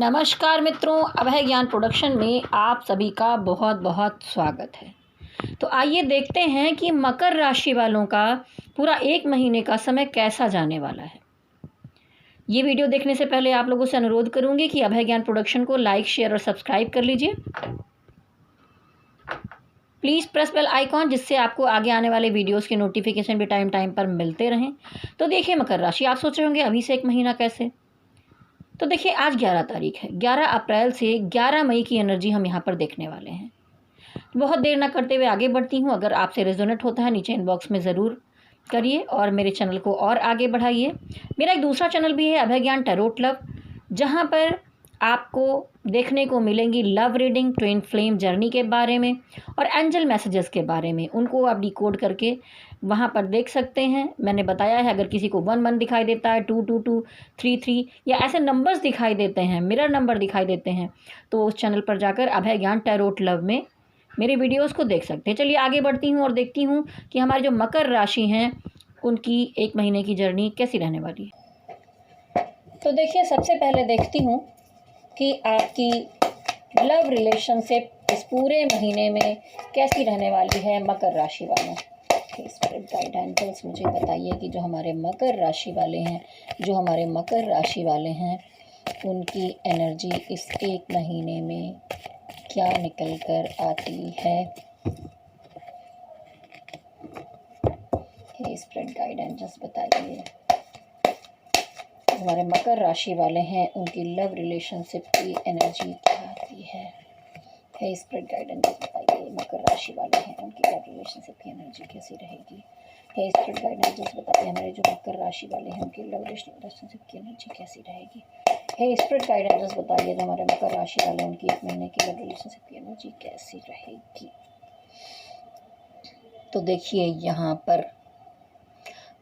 नमस्कार मित्रों, अभय ज्ञान प्रोडक्शन में आप सभी का बहुत बहुत स्वागत है। तो आइए देखते हैं कि मकर राशि वालों का पूरा एक महीने का समय कैसा जाने वाला है। ये वीडियो देखने से पहले आप लोगों से अनुरोध करूंगी कि अभय ज्ञान प्रोडक्शन को लाइक, शेयर और सब्सक्राइब कर लीजिए। प्लीज़ प्रेस बेल आइकॉन, जिससे आपको आगे आने वाले वीडियोस के नोटिफिकेशन भी टाइम टाइम पर मिलते रहें। तो देखिए मकर राशि, आप सोच रहे होंगे अभी से एक महीना कैसे। तो देखिए आज 11 तारीख है। 11 अप्रैल से 11 मई की एनर्जी हम यहाँ पर देखने वाले हैं। बहुत देर ना करते हुए आगे बढ़ती हूँ। अगर आपसे रेजोनेट होता है नीचे इनबॉक्स में ज़रूर करिए और मेरे चैनल को और आगे बढ़ाइए। मेरा एक दूसरा चैनल भी है, अभय ज्ञान टैरोट लव, जहाँ पर आपको देखने को मिलेंगी love reading, twin flame journey के बारे में और एंजल मैसेजेस के बारे में। उनको आप डिकोड करके वहाँ पर देख सकते हैं। मैंने बताया है, अगर किसी को 1 1 दिखाई देता है, 2 2 2 3 3 या ऐसे नंबर्स दिखाई देते हैं, मिरर नंबर दिखाई देते हैं, तो उस चैनल पर जाकर अभय ज्ञान टैरोट लव में मेरे वीडियोस को देख सकते हैं। चलिए आगे बढ़ती हूँ और देखती हूँ कि हमारी जो मकर राशि हैं उनकी एक महीने की जर्नी कैसी रहने वाली है। तो देखिए सबसे पहले देखती हूँ कि आपकी लव रिलेशनशिप इस पूरे महीने में कैसी रहने वाली है मकर राशि वालों। स्पिरिट गाइड एंजल्स मुझे बताइए कि जो हमारे मकर राशि वाले हैं उनकी एनर्जी इस एक महीने में क्या निकल कर आती है। स्पिरिट गाइड एंजल्स बताइए हमारे मकर राशि वाले हैं उनकी लव रिलेशनशिप की एनर्जी क्या आती है। स्पिरिट गाइड एंजल्स बताइए मकर राशि वाले हैं उनकी लव रिलेशनशिप की एनर्जी कैसी रहेगी। स्पिरिट गाइड एंजल्स बताइए हमारे जो मकर राशि वाले हैं उनकी लव रिलेशनशिप की एनर्जी कैसी रहेगी। स्पिरिट गाइड एंजल्स बताइए जो हमारे मकर राशि वाले उनकी एक महीने की लव रिलेशनशिप की एनर्जी कैसी रहेगी। तो देखिए यहाँ पर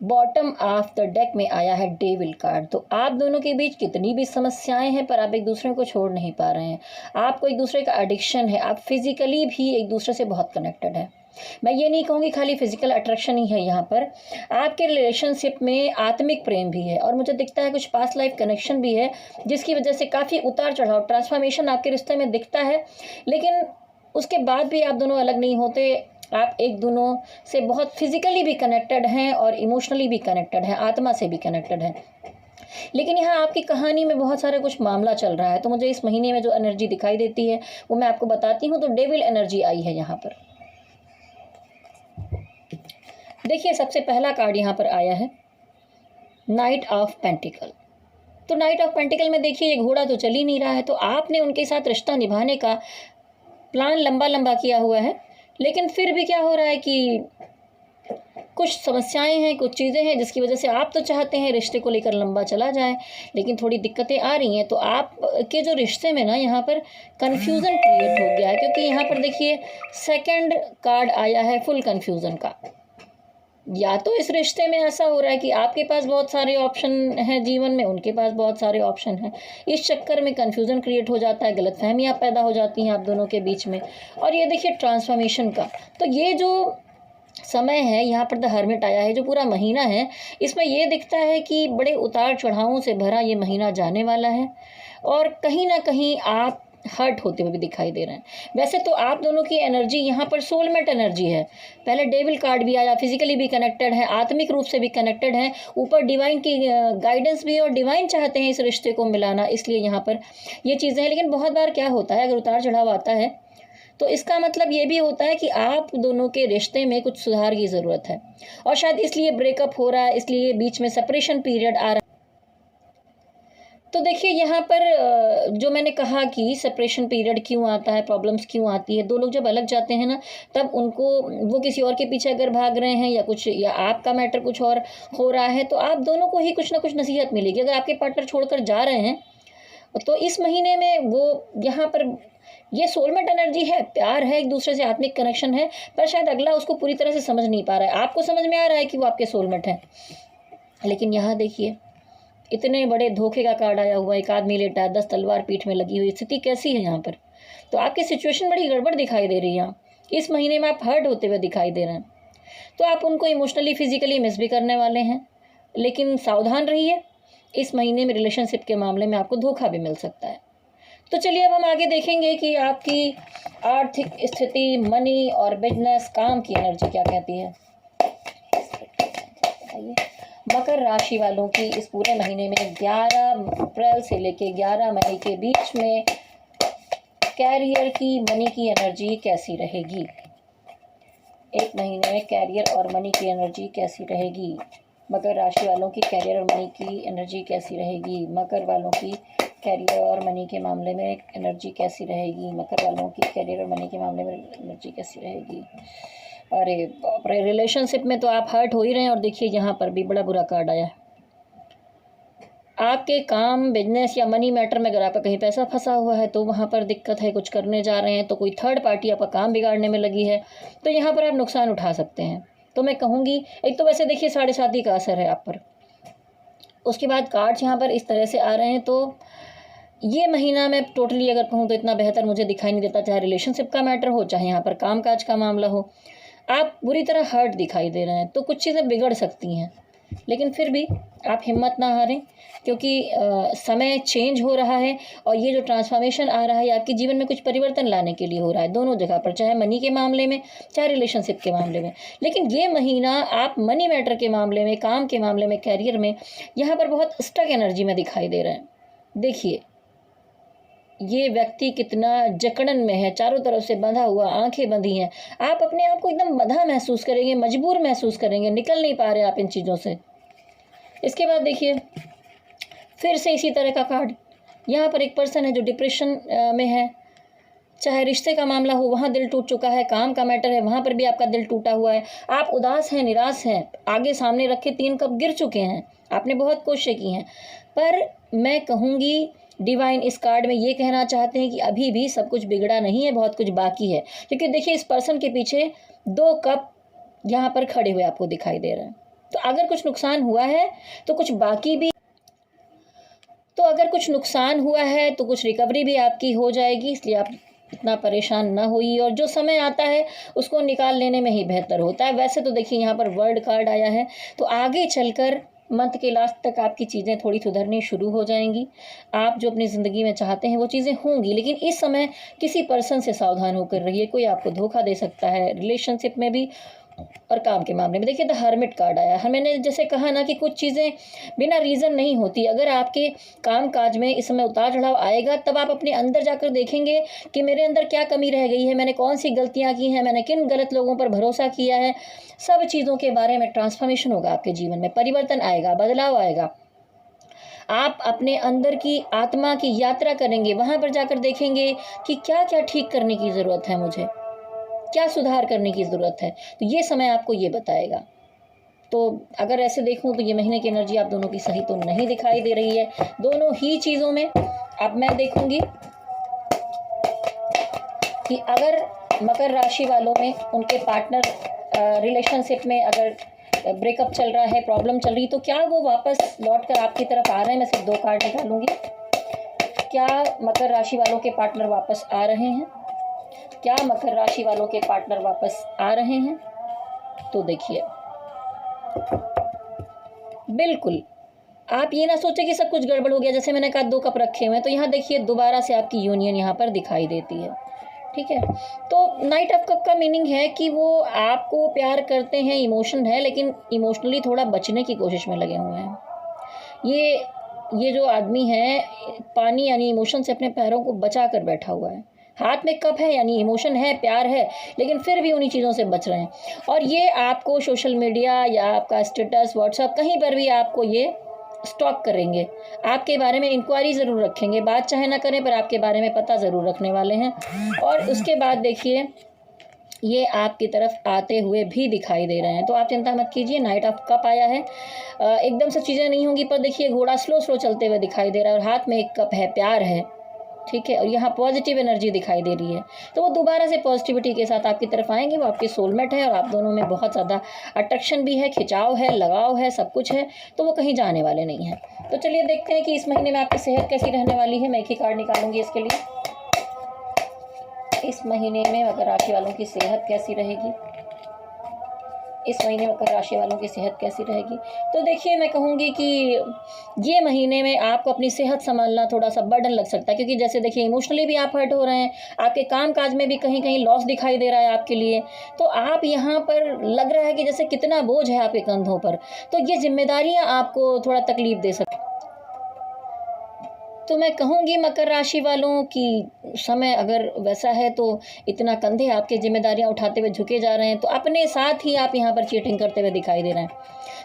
बॉटम ऑफ द डेक में आया है डेविल कार्ड। तो आप दोनों के बीच कितनी भी समस्याएं हैं पर आप एक दूसरे को छोड़ नहीं पा रहे हैं। आपको एक दूसरे का एडिक्शन है, आप फिजिकली भी एक दूसरे से बहुत कनेक्टेड है। मैं ये नहीं कहूँगी खाली फिजिकल अट्रैक्शन ही है, यहाँ पर आपके रिलेशनशिप में आत्मिक प्रेम भी है और मुझे दिखता है कुछ पास्ट लाइफ कनेक्शन भी है, जिसकी वजह से काफ़ी उतार चढ़ाव ट्रांसफॉर्मेशन आपके रिश्ते में दिखता है। लेकिन उसके बाद भी आप दोनों अलग नहीं होते। आप एक दोनों से बहुत फिजिकली भी कनेक्टेड हैं और इमोशनली भी कनेक्टेड हैं, आत्मा से भी कनेक्टेड हैं। लेकिन यहाँ आपकी कहानी में बहुत सारा कुछ मामला चल रहा है। तो मुझे इस महीने में जो एनर्जी दिखाई देती है वो मैं आपको बताती हूँ। तो डेविल एनर्जी आई है यहाँ पर। देखिए सबसे पहला कार्ड यहाँ पर आया है नाइट ऑफ पेंटिकल। तो नाइट ऑफ पेंटिकल में देखिए ये घोड़ा तो चल ही नहीं रहा है। तो आपने उनके साथ रिश्ता निभाने का प्लान लंबा लंबा किया हुआ है, लेकिन फिर भी क्या हो रहा है कि कुछ समस्याएं हैं, कुछ चीज़ें हैं जिसकी वजह से आप तो चाहते हैं रिश्ते को लेकर लंबा चला जाए, लेकिन थोड़ी दिक्कतें आ रही हैं। तो आपके जो रिश्ते में ना यहाँ पर कन्फ्यूज़न क्रिएट हो गया है, क्योंकि यहाँ पर देखिए सेकंड कार्ड आया है फुल कन्फ्यूज़न का। या तो इस रिश्ते में ऐसा हो रहा है कि आपके पास बहुत सारे ऑप्शन हैं जीवन में, उनके पास बहुत सारे ऑप्शन हैं। इस चक्कर में कन्फ्यूज़न क्रिएट हो जाता है, गलतफहमियां पैदा हो जाती हैं आप दोनों के बीच में। और ये देखिए ट्रांसफॉर्मेशन का, तो ये जो समय है यहाँ पर द हर्मिट आया है, जो पूरा महीना है इसमें ये दिखता है कि बड़े उतार चढ़ावों से भरा ये महीना जाने वाला है और कहीं ना कहीं आप हर्ट होते हुए भी दिखाई दे रहे हैं। वैसे तो आप दोनों की एनर्जी यहाँ पर सोलमेट एनर्जी है। पहले डेविल कार्ड भी आया, फिजिकली भी कनेक्टेड है, आत्मिक रूप से भी कनेक्टेड है, ऊपर डिवाइन की गाइडेंस भी है और डिवाइन चाहते हैं इस रिश्ते को मिलाना, इसलिए यहाँ पर ये चीज़ें हैं। लेकिन बहुत बार क्या होता है, अगर उतार चढ़ाव आता है तो इसका मतलब ये भी होता है कि आप दोनों के रिश्ते में कुछ सुधार की ज़रूरत है और शायद इसलिए ब्रेकअप हो रहा है, इसलिए बीच में सेपरेशन पीरियड आ रहा है। तो देखिए यहाँ पर जो मैंने कहा कि सेपरेशन पीरियड क्यों आता है, प्रॉब्लम्स क्यों आती है, दो लोग जब अलग जाते हैं ना, तब उनको वो किसी और के पीछे अगर भाग रहे हैं या कुछ, या आपका मैटर कुछ और हो रहा है, तो आप दोनों को ही कुछ ना कुछ नसीहत मिलेगी। अगर आपके पार्टनर छोड़कर जा रहे हैं तो इस महीने में वो यहाँ पर ये सोलमेट एनर्जी है, प्यार है, एक दूसरे से आत्मिक कनेक्शन है, पर शायद अगला उसको पूरी तरह से समझ नहीं पा रहा है। आपको समझ में आ रहा है कि वो आपके सोलमेट हैं, लेकिन यहाँ देखिए इतने बड़े धोखे का कार्ड आया हुआ है। एक आदमी लेटा है, 10 तलवार पीठ में लगी हुई, स्थिति कैसी है यहाँ पर। तो आपकी सिचुएशन बड़ी गड़बड़ दिखाई दे रही है। इस महीने में आप हर्ट होते हुए दिखाई दे रहे हैं। तो आप उनको इमोशनली फिजिकली मिस भी करने वाले हैं, लेकिन सावधान रहिए, इस महीने में रिलेशनशिप के मामले में आपको धोखा भी मिल सकता है। तो चलिए अब हम आगे देखेंगे कि आपकी आर्थिक स्थिति, मनी और बिजनेस, काम की एनर्जी क्या कहती है। मकर राशि वालों की इस पूरे महीने में 11 अप्रैल से लेके 11 मई के बीच में कैरियर की, मनी की एनर्जी कैसी रहेगी। एक महीने में कैरियर और मनी की एनर्जी कैसी रहेगी। मकर राशि वालों की कैरियर और मनी की एनर्जी कैसी रहेगी। मकर वालों की कैरियर और मनी के मामले में एनर्जी कैसी रहेगी। मकर वालों की कैरियर और मनी के मामले में एनर्जी कैसी रहेगी। अरे बाप रे, रिलेशनशिप में तो आप हर्ट हो ही रहे हैं। और देखिए यहाँ पर भी बड़ा बुरा कार्ड आया है। आपके काम, बिजनेस या मनी मैटर में अगर आपका कहीं पैसा फंसा हुआ है तो वहाँ पर दिक्कत है। कुछ करने जा रहे हैं तो कोई थर्ड पार्टी आपका काम बिगाड़ने में लगी है, तो यहाँ पर आप नुकसान उठा सकते हैं। तो मैं कहूँगी, एक तो वैसे देखिए 7.5 का असर है आप पर। उसके बाद कार्ड्स यहाँ पर इस तरह से आ रहे हैं, तो ये महीना मैं टोटली अगर कहूँ तो इतना बेहतर मुझे दिखाई नहीं देता। चाहे रिलेशनशिप का मैटर हो, चाहे यहाँ पर कामकाज का मामला हो, आप बुरी तरह हर्ट दिखाई दे रहे हैं। तो कुछ चीज़ें बिगड़ सकती हैं, लेकिन फिर भी आप हिम्मत ना हारें, क्योंकि समय चेंज हो रहा है और ये जो ट्रांसफॉर्मेशन आ रहा है आपके जीवन में कुछ परिवर्तन लाने के लिए हो रहा है, दोनों जगह पर, चाहे मनी के मामले में, चाहे रिलेशनशिप के मामले में। लेकिन ये महीना आप मनी मैटर के मामले में, काम के मामले में, कैरियर में, यहाँ पर बहुत स्टक एनर्जी में दिखाई दे रहे हैं। देखिए ये व्यक्ति कितना जकड़न में है, चारों तरफ से बंधा हुआ, आंखें बंधी हैं। आप अपने आप को एकदम बंधा महसूस करेंगे, मजबूर महसूस करेंगे, निकल नहीं पा रहे आप इन चीज़ों से। इसके बाद देखिए फिर से इसी तरह का कार्ड, यहाँ पर एक पर्सन है जो डिप्रेशन में है। चाहे रिश्ते का मामला हो, वहाँ दिल टूट चुका है। काम का मैटर है, वहाँ पर भी आपका दिल टूटा हुआ है। आप उदास हैं, निराश हैं, आगे सामने रखे 3 कप गिर चुके हैं। आपने बहुत कोशिशें की हैं, पर मैं कहूँगी डिवाइन इस कार्ड में ये कहना चाहते हैं कि अभी भी सब कुछ बिगड़ा नहीं है, बहुत कुछ बाकी है। क्योंकि देखिए इस पर्सन के पीछे 2 कप यहाँ पर खड़े हुए आपको दिखाई दे रहे हैं। तो अगर कुछ नुकसान हुआ है तो कुछ बाकी भी, तो अगर कुछ नुकसान हुआ है तो कुछ रिकवरी भी आपकी हो जाएगी। इसलिए आप इतना परेशान ना होइए, और जो समय आता है उसको निकाल लेने में ही बेहतर होता है। वैसे तो देखिए यहाँ पर वर्ल्ड कार्ड आया है, तो आगे चलकर मंथ के लास्ट तक आपकी चीज़ें थोड़ी सुधरनी शुरू हो जाएंगी। आप जो अपनी ज़िंदगी में चाहते हैं वो चीज़ें होंगी, लेकिन इस समय किसी पर्सन से सावधान होकर रहिए। कोई आपको धोखा दे सकता है, रिलेशनशिप में भी और काम के मामले में। देखिए द हर्मिट कार्ड आया है। मैंने जैसे कहा ना कि कुछ चीज़ें बिना रीज़न नहीं होती। अगर आपके काम काज में इस समय उतार चढ़ाव आएगा, तब आप अपने अंदर जाकर देखेंगे कि मेरे अंदर क्या कमी रह गई है, मैंने कौन सी गलतियां की हैं, मैंने किन गलत लोगों पर भरोसा किया है। सब चीज़ों के बारे में ट्रांसफॉर्मेशन होगा आपके जीवन में, परिवर्तन आएगा, बदलाव आएगा। आप अपने अंदर की आत्मा की यात्रा करेंगे, वहाँ पर जाकर देखेंगे कि क्या क्या ठीक करने की ज़रूरत है, मुझे क्या सुधार करने की ज़रूरत है। तो ये समय आपको ये बताएगा। तो अगर ऐसे देखूं तो ये महीने की एनर्जी आप दोनों की सही तो नहीं दिखाई दे रही है, दोनों ही चीज़ों में। अब मैं देखूंगी कि अगर मकर राशि वालों में उनके पार्टनर रिलेशनशिप में अगर ब्रेकअप चल रहा है, प्रॉब्लम चल रही, तो क्या वो वापस लौट कर आपकी तरफ आ रहे हैं। मैं सिर्फ 2 कार्ड निकालूंगी। क्या मकर राशि वालों के पार्टनर वापस आ रहे हैं? क्या मकर राशि वालों के पार्टनर वापस आ रहे हैं? तो देखिए बिल्कुल आप ये ना सोचें कि सब कुछ गड़बड़ हो गया। जैसे मैंने कहा 2 कप रखे हुए हैं, तो यहाँ देखिए दोबारा से आपकी यूनियन यहाँ पर दिखाई देती है। ठीक है, तो नाइट ऑफ कप का मीनिंग है कि वो आपको प्यार करते हैं, इमोशन है, लेकिन इमोशनली थोड़ा बचने की कोशिश में लगे हुए हैं। ये जो आदमी है, पानी यानी इमोशन से अपने पैरों को बचा कर बैठा हुआ है। हाथ में कप है यानी इमोशन है, प्यार है, लेकिन फिर भी उन्हीं चीज़ों से बच रहे हैं। और ये आपको सोशल मीडिया या आपका स्टेटस व्हाट्सएप कहीं पर भी आपको ये स्टॉक करेंगे, आपके बारे में इंक्वायरी ज़रूर रखेंगे। बात चाहे ना करें, पर आपके बारे में पता ज़रूर रखने वाले हैं। और उसके बाद देखिए ये आपकी तरफ आते हुए भी दिखाई दे रहे हैं। तो आप चिंता मत कीजिए, नाइट ऑफ कप आया है। एकदम से चीज़ें नहीं होंगी, पर देखिए घोड़ा स्लो चलते हुए दिखाई दे रहा है और हाथ में एक कप है, प्यार है। ठीक है, और यहाँ पॉजिटिव एनर्जी दिखाई दे रही है। तो वो दोबारा से पॉजिटिविटी के साथ आपकी तरफ आएंगे। वो आपके सोलमेट है और आप दोनों में बहुत ज़्यादा अट्रैक्शन भी है, खिंचाव है, लगाव है, सब कुछ है। तो वो कहीं जाने वाले नहीं हैं। तो चलिए देखते हैं कि इस महीने में आपकी सेहत कैसी रहने वाली है। मैं एक ही कार्ड निकालूंगी इसके लिए। इस महीने में मकर राशि वालों की सेहत कैसी रहेगी। इस महीने मकर राशि वालों की सेहत कैसी रहेगी। तो देखिए, मैं कहूँगी कि ये महीने में आपको अपनी सेहत संभालना थोड़ा सा बर्डन लग सकता है, क्योंकि जैसे देखिए इमोशनली भी आप हर्ट हो रहे हैं, आपके काम काज में भी कहीं कहीं लॉस दिखाई दे रहा है आपके लिए। तो आप यहाँ पर लग रहा है कि जैसे कितना बोझ है आपके कंधों पर, तो ये जिम्मेदारियाँ आपको थोड़ा तकलीफ दे सकती। तो मैं कहूँगी मकर राशि वालों की समय अगर वैसा है तो इतना कंधे आपके जिम्मेदारियां उठाते हुए झुके जा रहे हैं, तो अपने साथ ही आप यहाँ पर चीटिंग करते हुए दिखाई दे रहे हैं।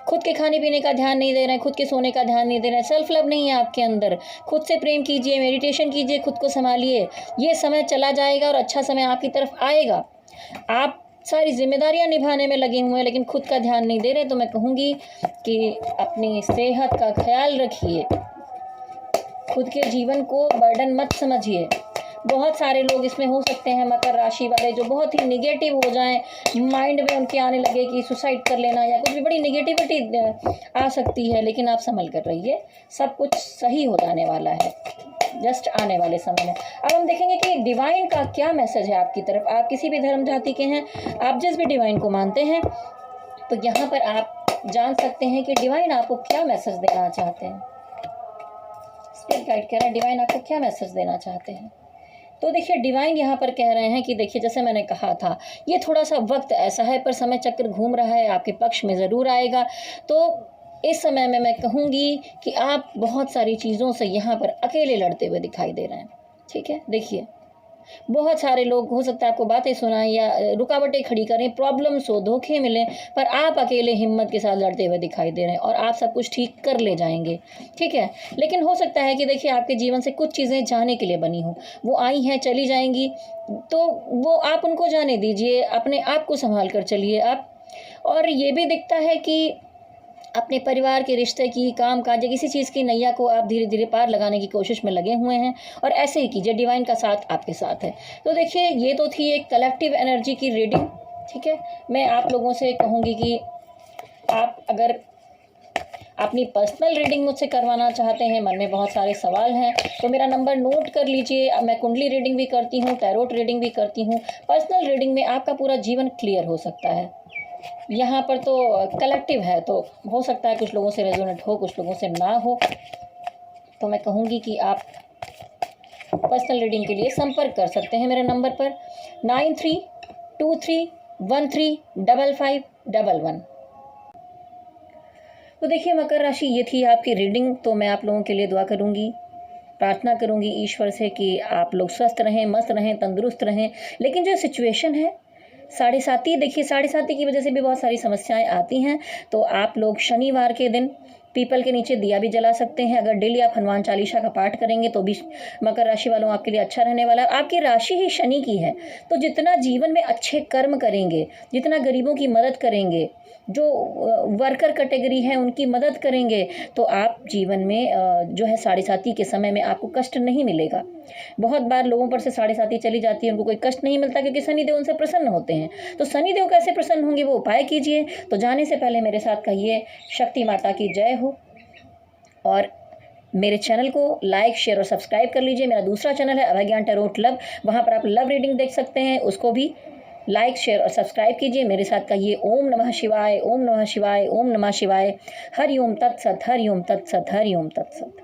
खुद के खाने पीने का ध्यान नहीं दे रहे हैं, खुद के सोने का ध्यान नहीं दे रहे हैं, सेल्फ लव नहीं है आपके अंदर। खुद से प्रेम कीजिए, मेडिटेशन कीजिए, खुद को संभालिए। ये समय चला जाएगा और अच्छा समय आपकी तरफ आएगा। आप सारी जिम्मेदारियां निभाने में लगे हुए हैं लेकिन खुद का ध्यान नहीं दे रहे। तो मैं कहूँगी कि अपनी सेहत का ख्याल रखिए, खुद के जीवन को बर्डन मत समझिए। बहुत सारे लोग इसमें हो सकते हैं मकर राशि वाले जो बहुत ही निगेटिव हो जाएं, माइंड में उनके आने लगे कि सुसाइड कर लेना या कुछ भी, बड़ी निगेटिविटी आ सकती है। लेकिन आप संभल कर रहिए, सब कुछ सही हो जाने वाला है जस्ट आने वाले समय में। अब हम देखेंगे कि डिवाइन का क्या मैसेज है आपकी तरफ। आप किसी भी धर्म जाति के हैं, आप जिस भी डिवाइन को मानते हैं, तो यहाँ पर आप जान सकते हैं कि डिवाइन आपको क्या मैसेज देना चाहते हैं। स्पिरिट गाइड कह रहे हैं डिवाइन आपको क्या मैसेज देना चाहते हैं। तो देखिए, डिवाइन यहाँ पर कह रहे हैं कि देखिए, जैसे मैंने कहा था, ये थोड़ा सा वक्त ऐसा है पर समय चक्र घूम रहा है, आपके पक्ष में ज़रूर आएगा। तो इस समय में मैं कहूँगी कि आप बहुत सारी चीज़ों से यहाँ पर अकेले लड़ते हुए दिखाई दे रहे हैं। ठीक है, देखिए, बहुत सारे लोग हो सकता है आपको बातें सुनाएं या रुकावटें खड़ी करें, प्रॉब्लम्स हो, धोखे मिलें, पर आप अकेले हिम्मत के साथ लड़ते हुए दिखाई दे रहे हैं और आप सब कुछ ठीक कर ले जाएंगे। ठीक है, लेकिन हो सकता है कि देखिए आपके जीवन से कुछ चीज़ें जाने के लिए बनी हो, वो आई हैं, चली जाएंगी, तो वो आप उनको जाने दीजिए, अपने आप को संभाल कर चलिए आप। और ये भी दिखता है कि अपने परिवार के रिश्ते की, काम काज या किसी चीज़ की नैया को आप धीरे धीरे पार लगाने की कोशिश में लगे हुए हैं, और ऐसे ही कीजिए, डिवाइन का साथ आपके साथ है। तो देखिए, ये तो थी एक कलेक्टिव एनर्जी की रीडिंग। ठीक है, मैं आप लोगों से कहूँगी कि आप अगर अपनी पर्सनल रीडिंग मुझसे करवाना चाहते हैं, मन में बहुत सारे सवाल हैं, तो मेरा नंबर नोट कर लीजिए। मैं कुंडली रीडिंग भी करती हूँ, टैरोट रीडिंग भी करती हूँ। पर्सनल रीडिंग में आपका पूरा जीवन क्लियर हो सकता है। यहाँ पर तो कलेक्टिव है, तो हो सकता है कुछ लोगों से रेजोनेट हो, कुछ लोगों से ना हो। तो मैं कहूँगी कि आप पर्सनल रीडिंग के लिए संपर्क कर सकते हैं मेरे नंबर पर 9323135511। तो देखिए मकर राशि, ये थी आपकी रीडिंग। तो मैं आप लोगों के लिए दुआ करूँगी, प्रार्थना करूँगी ईश्वर से कि आप लोग स्वस्थ रहें, मस्त रहें, तंदुरुस्त रहें। लेकिन जो सिचुएशन है 7:30, देखिए 7:30 की वजह से भी बहुत सारी समस्याएं आती हैं। तो आप लोग शनिवार के दिन पीपल के नीचे दिया भी जला सकते हैं। अगर डेली आप हनुमान चालीसा का पाठ करेंगे तो भी मकर राशि वालों आपके लिए अच्छा रहने वाला है। आपकी राशि ही शनि की है, तो जितना जीवन में अच्छे कर्म करेंगे, जितना गरीबों की मदद करेंगे, जो वर्कर कैटेगरी है उनकी मदद करेंगे, तो आप जीवन में जो है 7:30 के समय में आपको कष्ट नहीं मिलेगा। बहुत बार लोगों पर से 7:30 चली जाती है, उनको कोई कष्ट नहीं मिलता क्योंकि शनिदेव उनसे प्रसन्न होते हैं। तो शनिदेव कैसे प्रसन्न होंगे, वो उपाय कीजिए। तो जाने से पहले मेरे साथ कहिए शक्ति माता की जय हो, और मेरे चैनल को लाइक, शेयर और सब्सक्राइब कर लीजिए। मेरा दूसरा चैनल है अभय ज्ञान टैरोट लव, वहाँ पर आप लव रीडिंग देख सकते हैं, उसको भी लाइक, शेयर और सब्सक्राइब कीजिए। मेरे साथ कहिए ओम नमः शिवाय, ओम नमः शिवाय, ओम नमः शिवाय। हरि ओम तत्सत, हरि ओम तत्सत, हरि ओम तत्सत।